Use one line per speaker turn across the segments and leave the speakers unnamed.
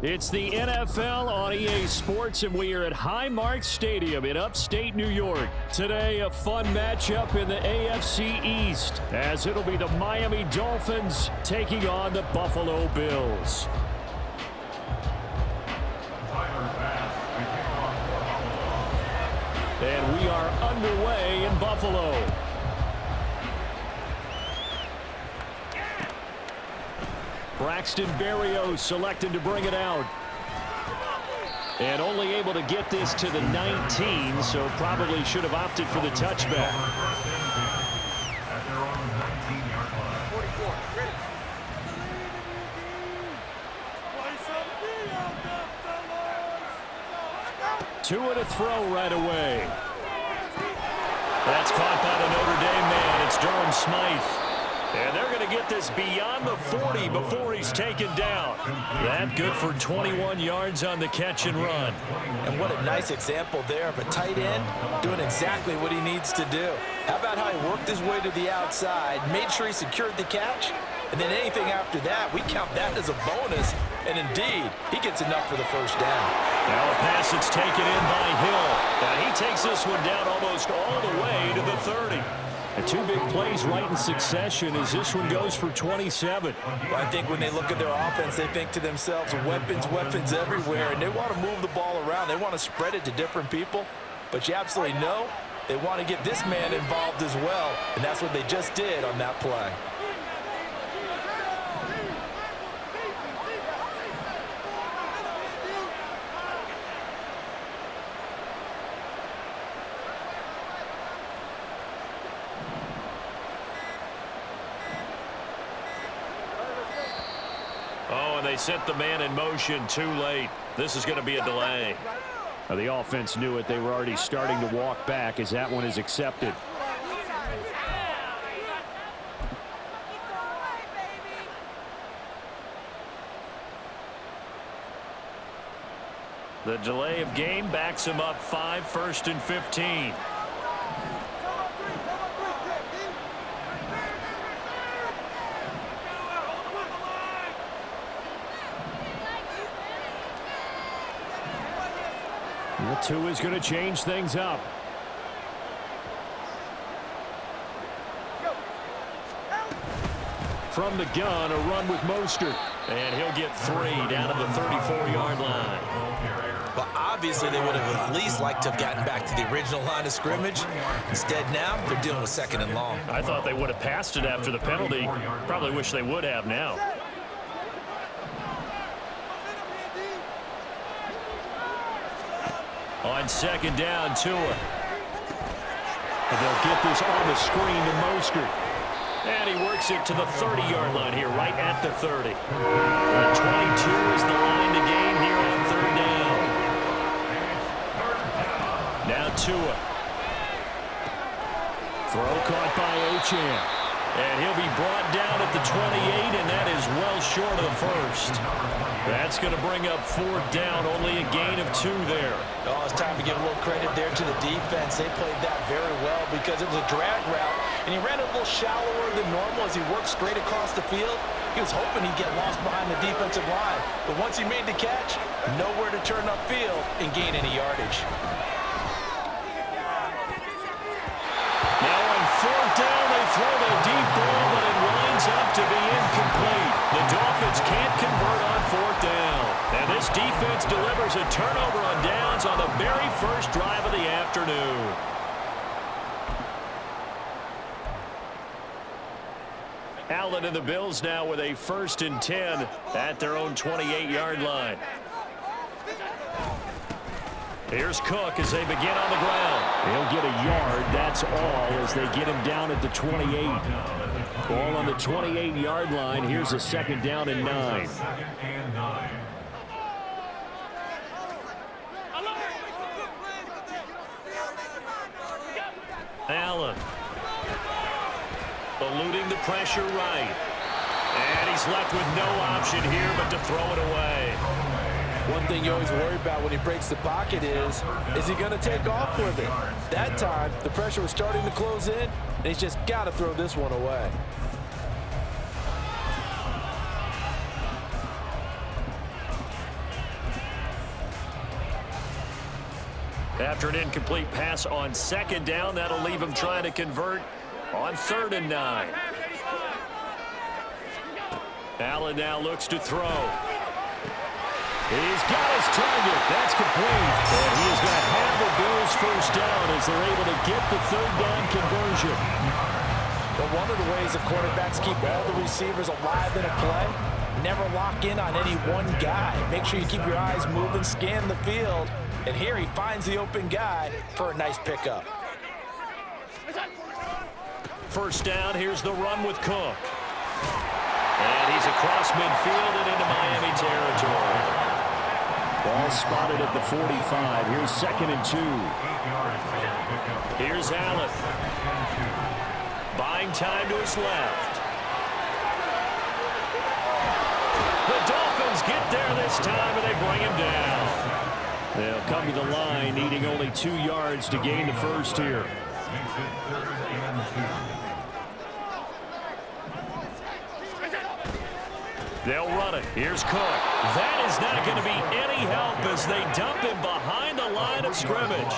It's the NFL on EA Sports, and we are at Highmark Stadium in upstate New York. Today, a fun matchup in the AFC East, as it'll be the Miami Dolphins taking on the Buffalo Bills. And we are underway in Buffalo. Braxton Berrios selected to bring it out. And only able to get this to the 19, so probably should have opted for the touchback. Tua to throw right away. That's caught by the Notre Dame man. It's Durham Smythe. And they're going to get this beyond the 40 before he's taken down. That good for 21 yards on the catch and run.
And what a nice example there of a tight end doing exactly what he needs to do. How about how he worked his way to the outside, made sure he secured the catch, and then anything after that, we count that as a bonus. And indeed, he gets enough for the first down.
Now a pass that's taken in by Hill. And he takes this one down almost all the way to the 30. And two big plays right in succession as this one goes for 27.
Well, I think when they look at their offense, they think to themselves, weapons everywhere, and they want to move the ball around. They want to spread it to different people. But you absolutely know they want to get this man involved as well, and that's what they just did on that play.
Oh, and they set the man in motion too late. This is going to be a delay. Now, the offense knew it. They were already starting to walk back as that one is accepted. The delay of game backs him up 5, 1st and 15. Tua is going to change things up. From the gun, a run with Mostert. And he'll get 3 down to the 34-yard line.
Well, obviously they would have at least liked to have gotten back to the original line of scrimmage. Instead now, they're dealing with 2nd and long.
I thought they would have passed it after the penalty. Probably wish they would have now. On 2nd down, Tua. And they'll get this on the screen to Mostert. And he works it to the 30-yard line here, right at the 30. 22 is the line to gain here on 3rd down. Now Tua. Throw caught by Achane. And he'll be brought down at the 28, and that is well short of the first. That's going to bring up 4th down, only a gain of 2 there.
Oh, it's time to give a little credit there to the defense. They played that very well because it was a drag route, and he ran a little shallower than normal as he worked straight across the field. He was hoping he'd get lost behind the defensive line, but once he made the catch, nowhere to turn upfield and gain any yardage.
Now on 4th down, they throw the deep ball, but it winds up to be incomplete. The Dolphins can't convert on 4th down. And this defense delivers a turnover on downs on the very first drive of the afternoon. Allen and the Bills now with a 1st and 10 at their own 28-yard line. Here's Cook as they begin on the ground. He'll get a yard, that's all, as they get him down at the 28. Ball on the 28-yard line. Here's a 2nd down and 9. Allen. Eluding the pressure right. And he's left with no option here but to throw it away.
One thing you always worry about when he breaks the pocket is he going to take off with it? That time, the pressure was starting to close in, and he's just got to throw this one away.
After an incomplete pass on second down, that'll leave him trying to convert on 3rd and 9. Allen now looks to throw. He's got his target. That's complete. And he is going to have the Bills first down as they're able to get the 3rd down conversion.
Well, one of the ways the quarterbacks keep all the receivers alive in a play, never lock in on any one guy. Make sure you keep your eyes moving, scan the field. And here he finds the open guy for a nice pickup.
First down, here's the run with Cook. And he's across midfield and into Miami territory. Ball spotted at the 45. Here's 2nd and 2. Here's Allen. Buying time to his left. The Dolphins get there this time, and they bring him down. They'll come to the line, needing only 2 yards to gain the first here. They'll run it. Here's Cook. That is not going to be any help as they dump him behind the line of scrimmage.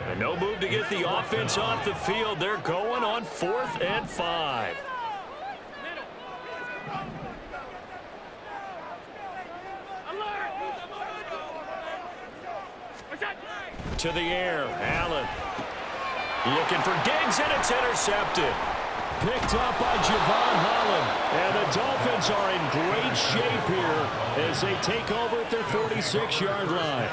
And no move to get the offense off the field. They're going on 4th and 5. To the air, Allen. Looking for Diggs, and it's intercepted. Picked up by Javon Holland. And the Dolphins are in great shape here as they take over at their 46-yard line.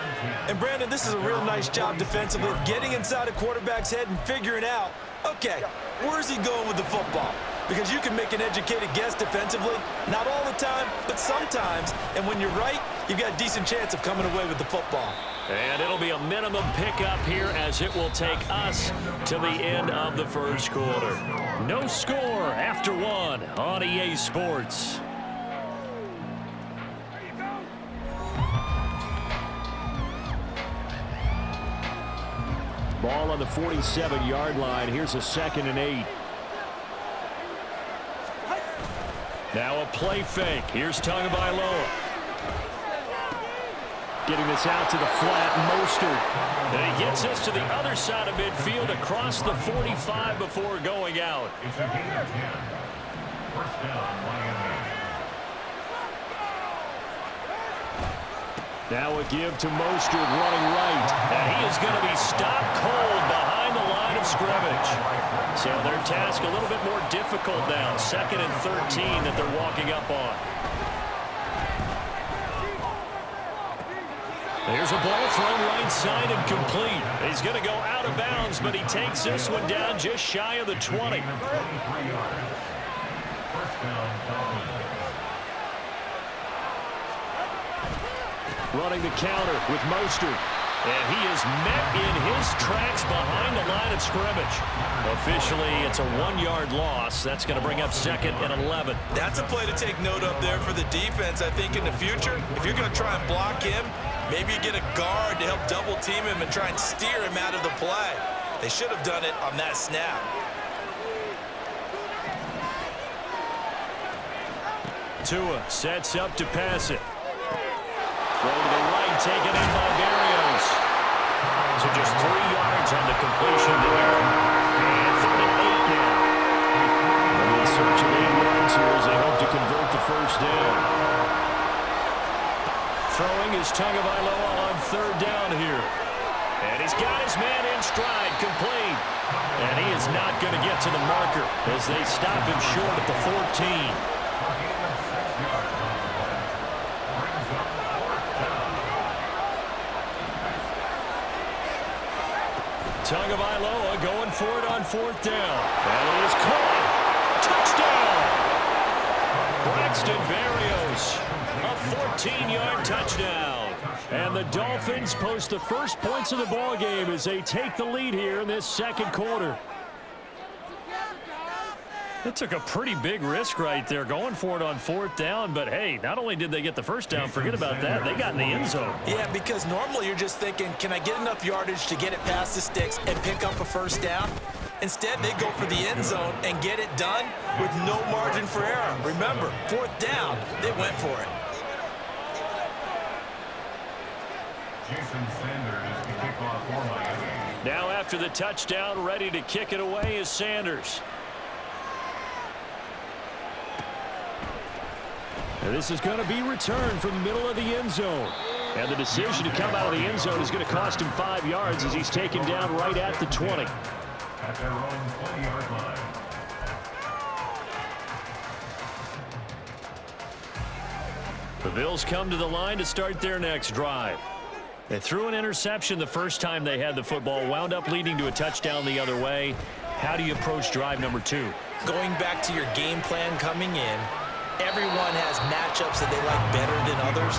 And, Brandon, this is a real nice job defensively of getting inside a quarterback's head and figuring out, okay, where's he going with the football? Because you can make an educated guess defensively, not all the time, but sometimes. And when you're right, you've got a decent chance of coming away with the football.
And it'll be a minimum pickup here as it will take us to the end of the first quarter. No score after 1 on EA Sports. Ball on the 47-yard line. Here's a 2nd and 8. Now a play fake. Here's Tagovailoa. Getting this out to the flat, Mostert. And he gets us to the other side of midfield across the 45 before going out. Now a give to Mostert running right. And he is going to be stopped cold behind the line of scrimmage. So their task a little bit more difficult now. 2nd and 13 that they're walking up on. There's a ball thrown right side and complete. He's going to go out of bounds, but he takes this one down just shy of the 20. Running the counter with Mostert. And he is met in his tracks behind the line of scrimmage. Officially, it's a 1-yard loss. That's going to bring up 2nd and 11.
That's a play to take note of there for the defense. I think in the future, if you're going to try and block him, maybe you get a guard to help double team him and try and steer him out of the play. They should have done it on that snap.
Tua sets up to pass it. Throw to the right, taken in by Berrios. So just 3 yards on the completion there. And 3rd and 8 now. And in search of 8 yards here as they hope to convert the first down. Throwing is Tagovailoa on 3rd down here. And he's got his man in stride, complete. And he is not going to get to the marker as they stop him short at the 14. Tagovailoa going for it on 4th down. And it is caught. Touchdown! Braxton Berrios, a 14-yard touchdown. And the Dolphins post the first points of the ball game as they take the lead here in this 2nd quarter. It took a pretty big risk right there going for it on 4th down, but hey, not only did they get the first down, forget about that, they got in the end zone.
Yeah, because normally you're just thinking, can I get enough yardage to get it past the sticks and pick up a first down? Instead, they go for the end zone and get it done with no margin for error. Remember, 4th down, they went for it.
Now after the touchdown, ready to kick it away is Sanders. And this is going to be returned from the middle of the end zone. And the decision to come out of the end zone is going to cost him 5 yards as he's taken down right at the 20.
At their own 20-yard line.
The Bills come to the line to start their next drive. They threw an interception the first time they had the football, wound up leading to a touchdown the other way. How do you approach drive number 2?
Going back to your game plan coming in, everyone has matchups that they like better than others.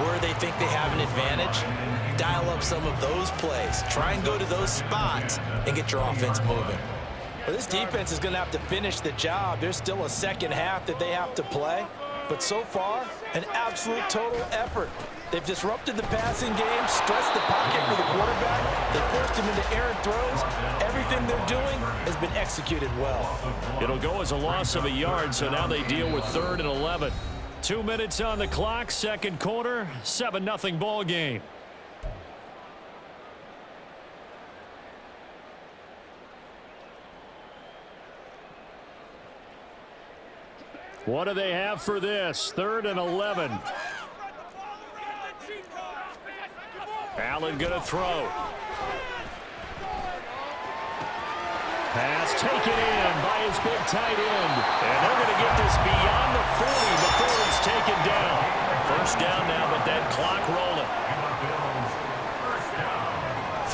Where they think they have an advantage, dial up some of those plays. Try and go to those spots and get your offense moving. Well, this defense is going to have to finish the job. There's still a second half that they have to play. But so far, an absolute total effort. They've disrupted the passing game, stressed the pocket for the quarterback. They forced him into errant throws. Everything they're doing has been executed well.
It'll go as a loss of a yard, so now they deal with 3rd and 11. 2 minutes on the clock, second quarter, 7-0 ball game. What do they have for this? 3rd and 11. Allen gonna throw. Pass taken in by his big tight end. And they're going to get this beyond the 40 before it's taken down. First down now, but that clock rolling.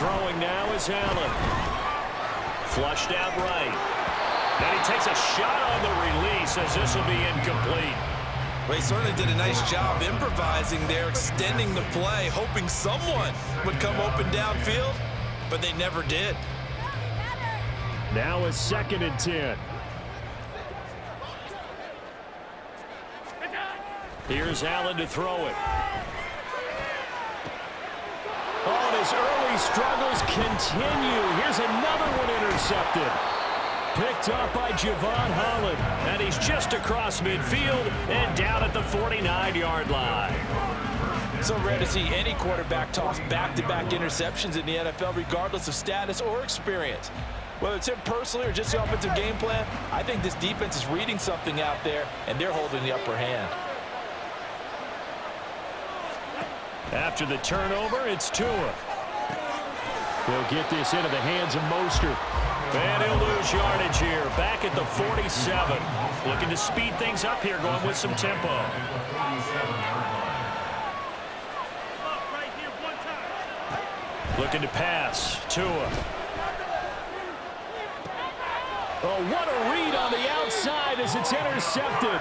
Throwing now is Allen. Flushed out right. Then he takes a shot on the release as this will be incomplete.
Well, he certainly did a nice job improvising there, extending the play, hoping someone would come open downfield, but they never did.
Now it's 2nd and 10. Here's Allen to throw it. Oh, and his early struggles continue. Here's another one intercepted. Picked up by Javon Holland. And he's just across midfield and down at the 49-yard line.
So rare to see any quarterback toss back-to-back interceptions in the NFL, regardless of status or experience. Whether it's him personally or just the offensive game plan, I think this defense is reading something out there, and they're holding the upper hand.
After the turnover, it's Tua. He'll get this into the hands of Mostert. And he'll lose yardage here, back at the 47. Looking to speed things up here, going with some tempo. Looking to pass, Tua. Oh, what a read on the outside as it's intercepted.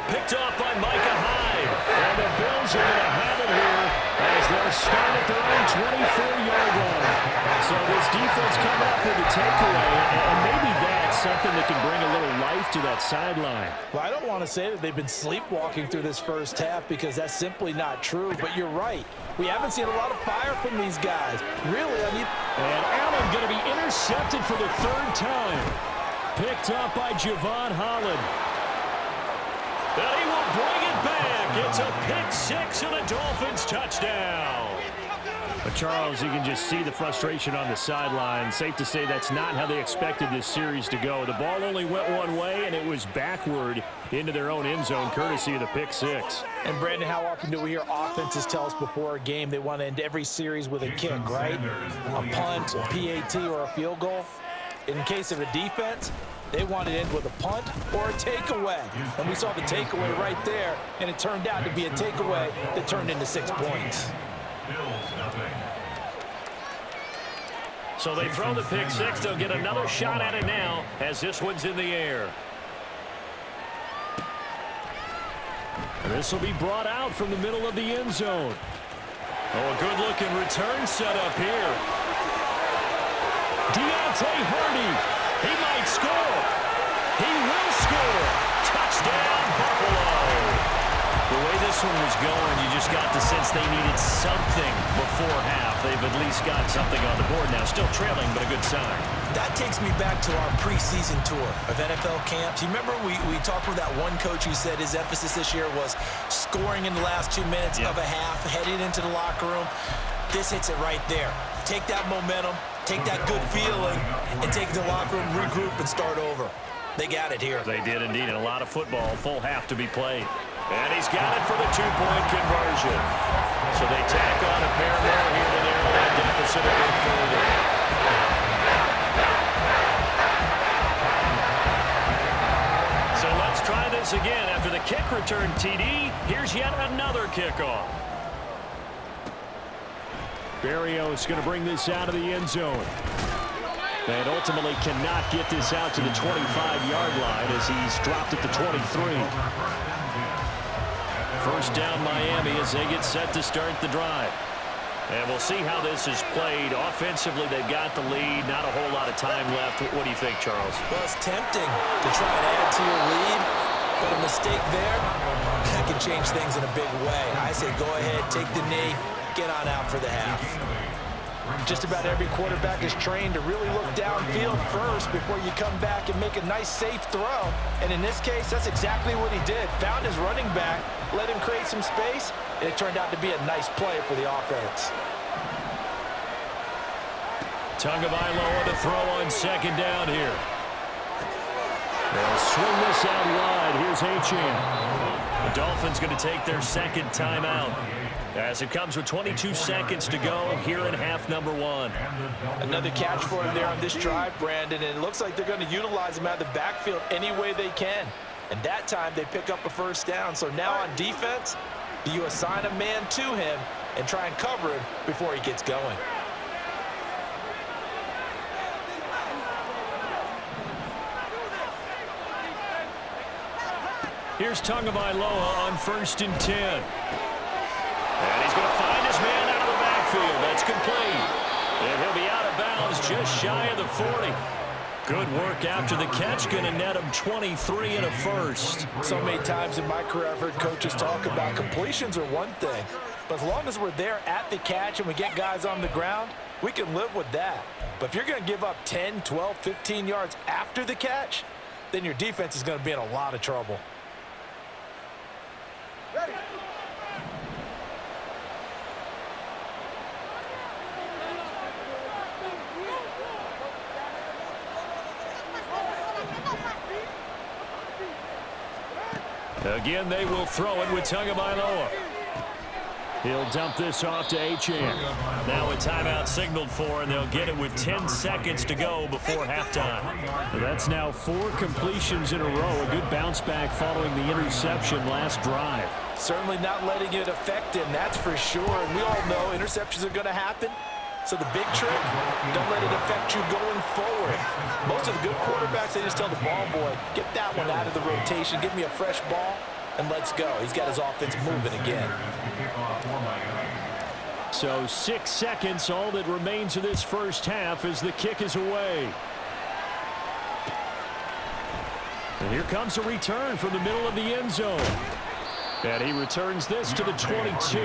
Picked off by Micah Hyde. And the Bills are going to have it here as they'll start at their own 24-yard line. So this defense coming up with a takeaway, and maybe that's something that can bring a little life to that sideline.
Well, I don't want to say that they've been sleepwalking through this first half because that's simply not true, but you're right. We haven't seen a lot of fire from these guys. Really, I mean...
And Allen going to be intercepted for the 3rd time. Picked up by Javon Holland. And he will bring it back. It's a pick 6 and a Dolphins touchdown. But Charles, you can just see the frustration on the sideline. Safe to say that's not how they expected this series to go. The ball only went one way, and it was backward into their own end zone, courtesy of the pick 6.
And, Brandon, how often do we hear offenses tell us before a game they want to end every series with a kick, right? A punt, a PAT, or a field goal. In case of a defense, they want to end with a punt or a takeaway. And we saw the takeaway right there, and it turned out to be a takeaway that turned into 6 points.
So they throw the pick 6. They'll get another shot at it now as this one's in the air. And this will be brought out from the middle of the end zone. Oh, a good-looking return set up here. Deontay Hardy. He might score. He will score. Touchdown, Buffalo. The way this one was going, you just got the sense they needed something before half. They've at least got something on the board now. Still trailing, but a good sign.
That takes me back to our preseason tour of NFL camps. You remember we talked with that one coach who said his emphasis this year was scoring in the last 2 minutes of a half, heading into the locker room. This hits it right there. Take that momentum, take that good feeling, and take the locker room, regroup, and start over. They got it here.
They did indeed, and a lot of football, full half to be played. And he's got it for the two-point conversion. So they tack on a pair more here to narrow that deficit a bit further. So let's try this again. After the kick return TD, here's yet another kickoff. Berrios going to bring this out of the end zone. And ultimately cannot get this out to the 25-yard line as he's dropped at the 23. First down Miami as they get set to start the drive. And we'll see how this is played. Offensively, they've got the lead. Not a whole lot of time left. What do you think, Charles?
Well, it's tempting to try and add to your lead, but a mistake there, that can change things in a big way. I say go ahead, take the knee, get on out for the half. Just about every quarterback is trained to really look downfield first before you come back and make a nice, safe throw. And in this case, that's exactly what he did. Found his running back, let him create some space, and it turned out to be a nice play for the offense.
Tagovailoa to throw on second down here. They'll swing this out wide. Here's Achane. The Dolphins going to take their second timeout as it comes with 22 seconds to go here in half number one.
Another catch for him there on this drive, Brandon, and it looks like they're going to utilize him out of the backfield any way they can. And that time they pick up a first down. So now on defense, do you assign a man to him and try and cover him before he gets going?
Here's Tagovailoa on 1st and 10. And he's going to find his man out of the backfield. That's complete. And he'll be out of bounds just shy of the 40. Good work after the catch. Going to net him 23 and a first.
So many times in my career I've heard coaches talk about completions are one thing. But as long as we're there at the catch and we get guys on the ground, we can live with that. But if you're going to give up 10, 12, 15 yards after the catch, then your defense is going to be in a lot of trouble.
Again, they will throw it with Tagovailoa. He'll dump this off to Achane. Now a timeout signaled for, and they'll get it with 10 seconds to go before halftime. That's now 4 completions in a row. A good bounce back following the interception last drive.
Certainly not letting it affect him, that's for sure. And we all know interceptions are going to happen. So the big trick, don't let it affect you going forward. Most of the good quarterbacks, they just tell the ball boy, get that one out of the rotation, give me a fresh ball, and let's go. He's got his offense moving again.
So 6 seconds, all that remains of this first half as the kick is away. And here comes a return from the middle of the end zone. And he returns this to the 22.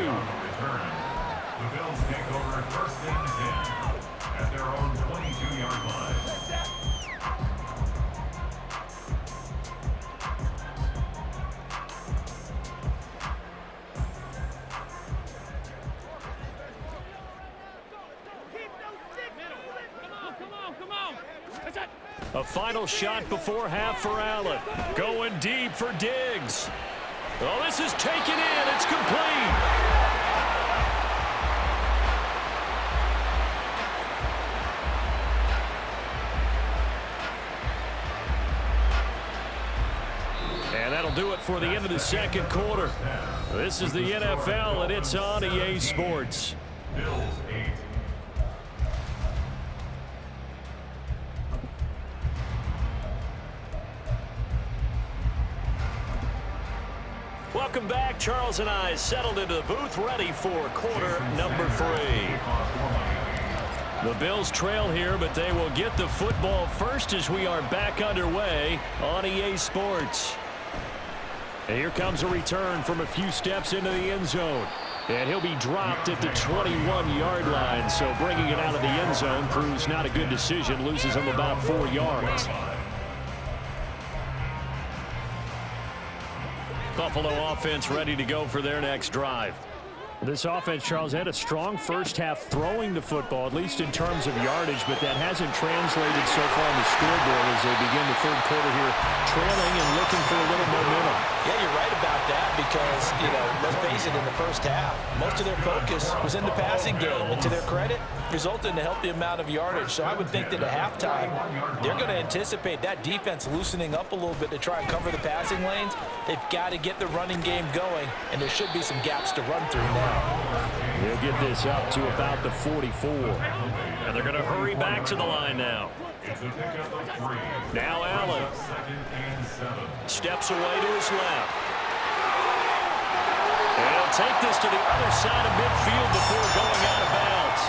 The Bills take over 1st and 10 at their own 22-yard line.
A final shot before half for Allen. Going deep for Diggs. Oh, this is taken in. It's complete. And that'll do it for the end of the second quarter. This is the NFL, and it's on EA Sports.
Bills 8.
Welcome back. Charles and I settled into the booth, ready for quarter number 3. The Bills trail here, but they will get the football first as we are back underway on EA Sports. And here comes a return from a few steps into the end zone. And he'll be dropped at the 21-yard line, so bringing it out of the end zone proves not a good decision, loses him about 4 yards. Buffalo offense ready to go for their next drive. This offense, Charles, had a strong first half throwing the football, at least in terms of yardage, but that hasn't translated so far on the scoreboard as they begin the third quarter here, trailing and looking for a little momentum.
Yeah, you're right about that because, let's face it, in the first half, most of their focus was in the passing game. And to their credit, resulted in a healthy amount of yardage. So I would think that at halftime, they're going to anticipate that defense loosening up a little bit to try and cover the passing lanes. They've got to get the running game going, and there should be some gaps to run through now.
They'll get this up to about the 44. And they're going to hurry back to the line now. Now Allen steps away to his left. And he'll take this to the other side of midfield before going out of bounds.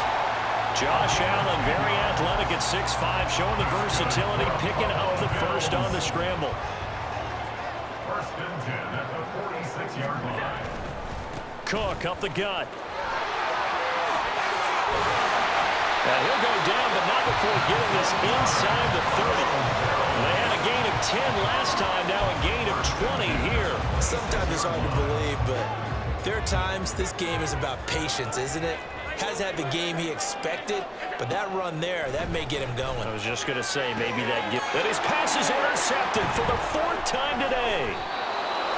Josh Allen, very athletic at 6'5", showing the versatility, picking up the first on the scramble.
First and 10 at the 46-yard line.
Cook up the gut. And he'll go down, but not before getting this inside the 30. They had a gain of 10 last time, now a gain of 20 here.
Sometimes it's hard to believe, but there are times this game is about patience, isn't it? Has had the game he expected, but that run there, that may get him going.
I was just going to say, maybe that his pass is intercepted for the 4th time today.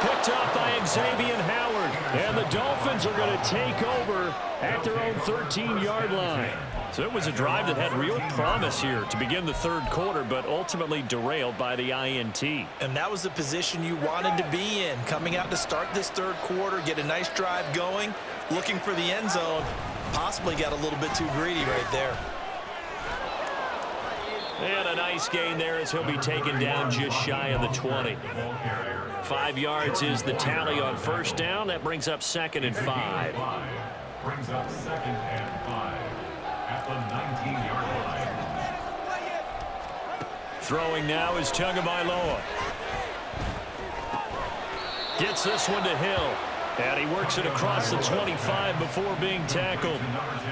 Picked up by Xavier Howard. And the Dolphins are going to take over at their own 13-yard line. So it was a drive that had real promise here to begin the third quarter, but ultimately derailed by the INT.
And that was the position you wanted to be in, coming out to start this third quarter, get a nice drive going, looking for the end zone. Possibly got a little bit too greedy right there.
And a nice gain there as he'll be taken down just shy of the 20. 5 yards is the tally on first down. That brings up 2nd and 5.
Brings up 2nd and 5 at the 19-yard line.
Throwing now is Tagovailoa. Gets this one to Hill. And he works it across the 25 before being tackled.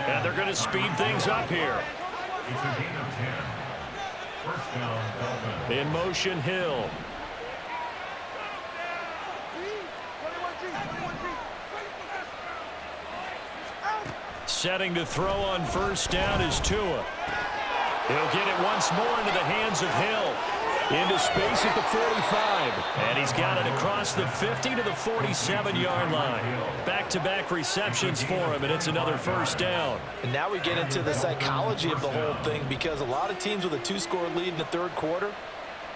And they're going to speed things up here.
It's a gain of 10. First down, Dolphins.
In motion, Hill. Setting to throw on first down is Tua. He'll get it once more into the hands of Hill. Into space at the 45. And he's got it across the 50 to the 47-yard line. Back-to-back receptions for him, and it's another first down.
And now we get into the psychology of the whole thing, because a lot of teams with a 2-score lead in the third quarter,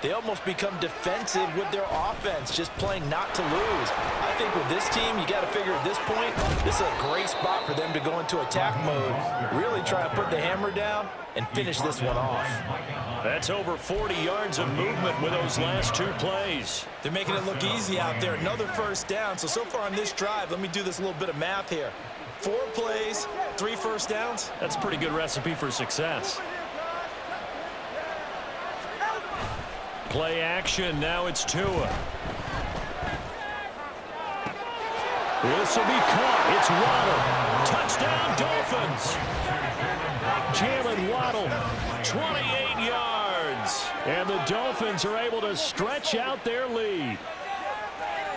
they almost become defensive with their offense, just playing not to lose. I think with this team, you got to figure at this point, this is a great spot for them to go into attack mode, really try to put the hammer down and finish this one off.
That's over 40 yards of movement with those last 2 plays.
They're making it look easy out there. Another first down. So far on this drive, let me do this little bit of math here. 4 plays, 3 first downs.
That's a pretty good recipe for success. Play action. Now it's Tua. This will be caught. It's Waddle. Touchdown, Dolphins. Jalen Waddle, 28 yards. And the Dolphins are able to stretch out their lead.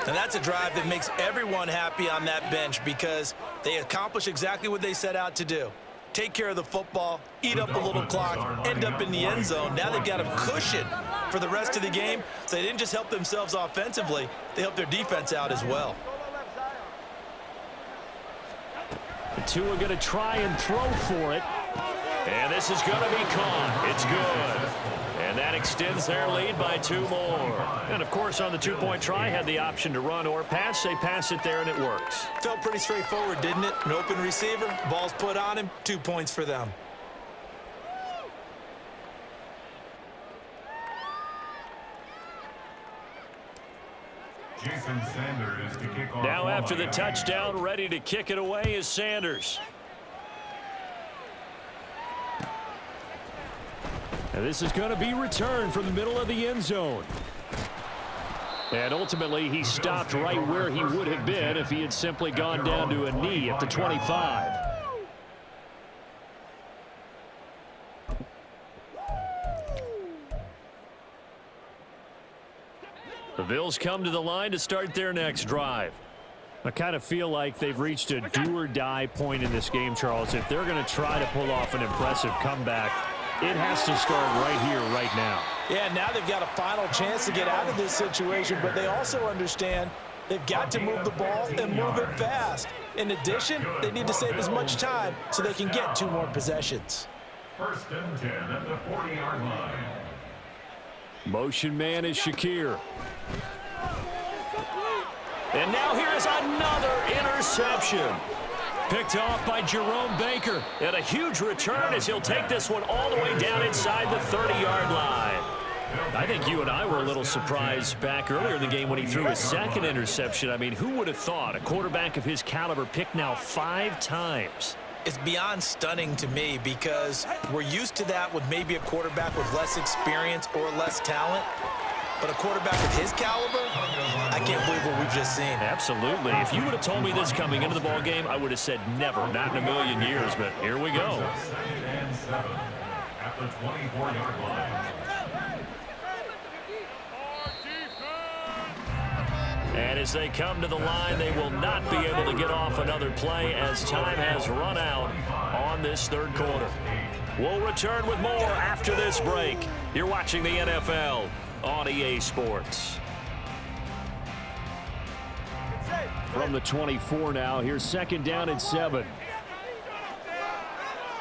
And that's a drive that makes everyone happy on that bench, because they accomplish exactly what they set out to do. Take care of the football, eat up a little clock, end up in the end zone. Now they've got a cushion for the rest of the game. So they didn't just help themselves offensively, they helped their defense out as well.
The Tua going to try and throw for it. And this is going to be caught. It's good. And that extends their lead by 2 more. And, of course, on the 2-point try, had the option to run or pass. They pass it there, and it works.
Felt pretty straightforward, didn't it? An open receiver, ball's put on him, 2 points for them.
Jason Sanders to kick off.
Now after the touchdown, ready to kick it away is Sanders. And this is going to be returned from the middle of the end zone. And ultimately, he stopped right where he would have been if he had simply gone down to a knee at the 25. The Bills come to the line to start their next drive. I kind of feel like they've reached a do-or-die point in this game, Charles. If they're going to try to pull off an impressive comeback, it has to start right here, right now.
Yeah, now they've got a final chance to get out of this situation, but they also understand they've got to move the ball and move it fast. In addition, they need to save as much time so they can get 2 more possessions.
First and 10 at the 40-yard line.
Motion man is Shakir. And now here is another interception. Picked off by Jerome Baker. And a huge return as he'll take this one all the way down inside the 30-yard line. I think you and I were a little surprised back earlier in the game when he threw his second interception. I mean, who would have thought a quarterback of his caliber picked now 5 times?
It's beyond stunning to me because we're used to that with maybe a quarterback with less experience or less talent. But a quarterback of his caliber, I can't believe what we've just seen.
Absolutely. If you would have told me this coming into the ball game, I would have said never, not in a million years. But here we go.
Second and 7 at the 24-yard line.
And as they come to the line, they will not be able to get off another play as time has run out on this third quarter. We'll return with more after this break. You're watching the NFL on EA Sports. From the 24 now, here's second down and 7.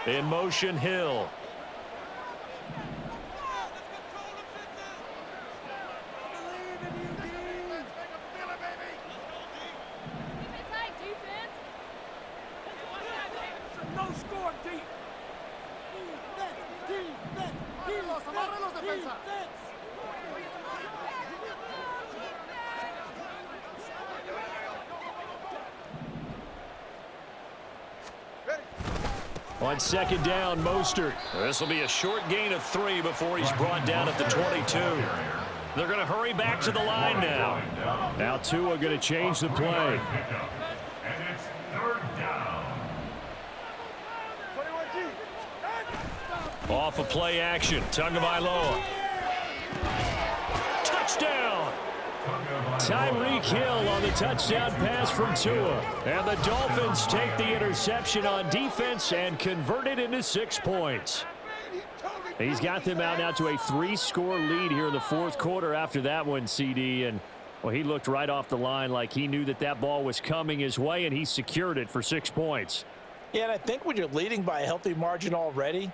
In motion, Hill. On second down, Mostert. This will be a short gain of 3 before he's brought down at the 22. They're going to hurry back to the line now. Now Tua going to change the play.
And it's third down.
Off of play action, Tagovailoa. Touchdown! Tyreek Hill on the touchdown pass from Tua. And the Dolphins take the interception on defense and convert it into 6 points. He's got them out now to a 3-score lead here in the fourth quarter after that one, CD. And, well, he looked right off the line like he knew that that ball was coming his way, and he secured it for 6 points.
Yeah, and I think when you're leading by a healthy margin already,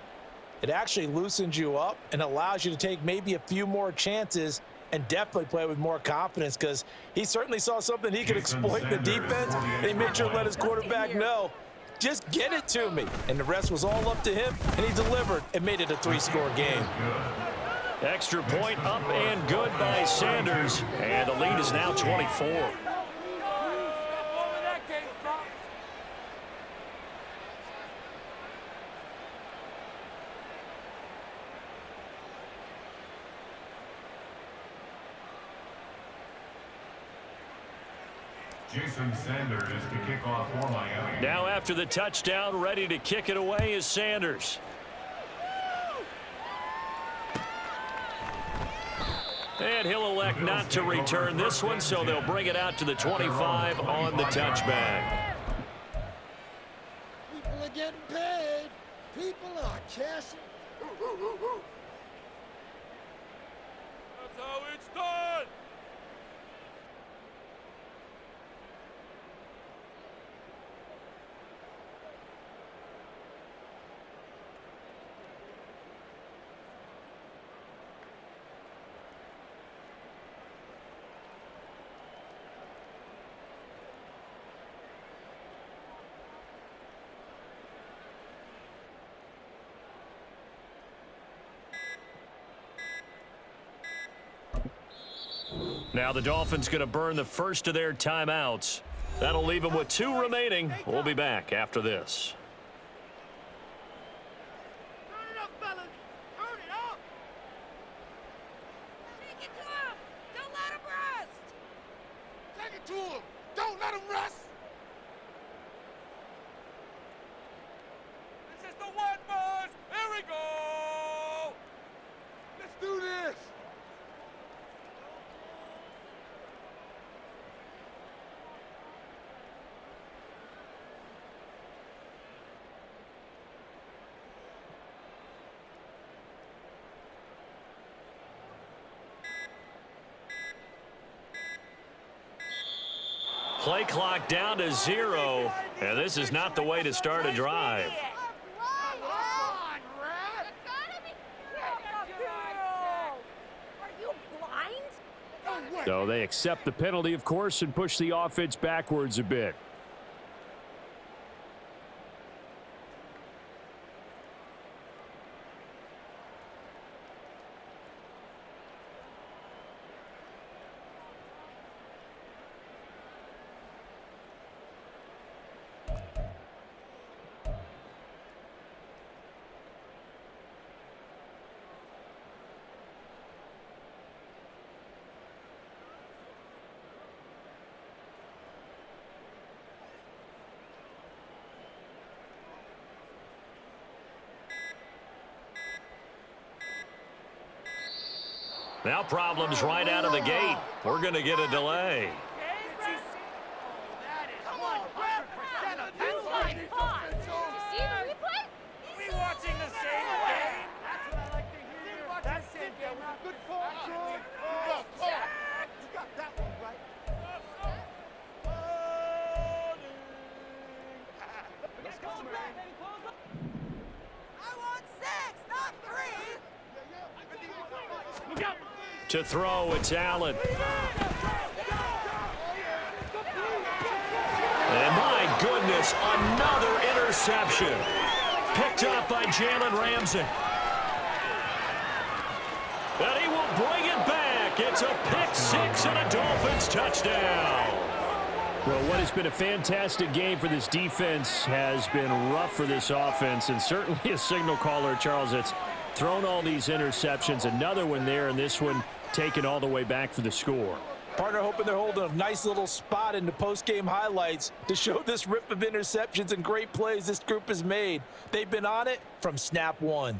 it actually loosens you up and allows you to take maybe a few more chances and definitely play with more confidence because he certainly saw something he could exploit in the defense, and he made sure to let his quarterback know, just get it to me. And the rest was all up to him, and he delivered and made it a 3-score game.
Extra point up and good by Sanders, and the lead is now 24.
Jason Sanders to kick off for Miami.
Now after the touchdown, ready to kick it away is Sanders. And he'll elect not to return this one, so they'll bring it out to the 25 on the touchback.
People are getting paid. People are cashing.
That's how it's done.
Now the Dolphins going to burn the first of their timeouts. That'll leave them with 2 remaining. We'll be back after this.
Turn it up, fellas. Turn it up. Take it to him. Don't let him rest. Take it to him. Don't let him rest.
This is the one, boys. Here we go.
Let's do this.
Play clock down to 0, and this is not the way to start a drive. So they accept the penalty, of course, and push the offense backwards a bit. Now problems right out of the gate. We're going to get a delay. To throw, it's Allen. And my goodness, another interception. Picked up by Jalen Ramsey. And he will bring it back. It's a pick six and a Dolphins touchdown. Well, what has been a fantastic game for this defense has been rough for this offense, and certainly a signal caller, Charles, that's thrown all these interceptions. Another one there, and this one taken all the way back for the score.
Partner hoping they're holding a nice little spot in the post-game highlights to show this rip of interceptions and great plays this group has made. They've been on it from snap one.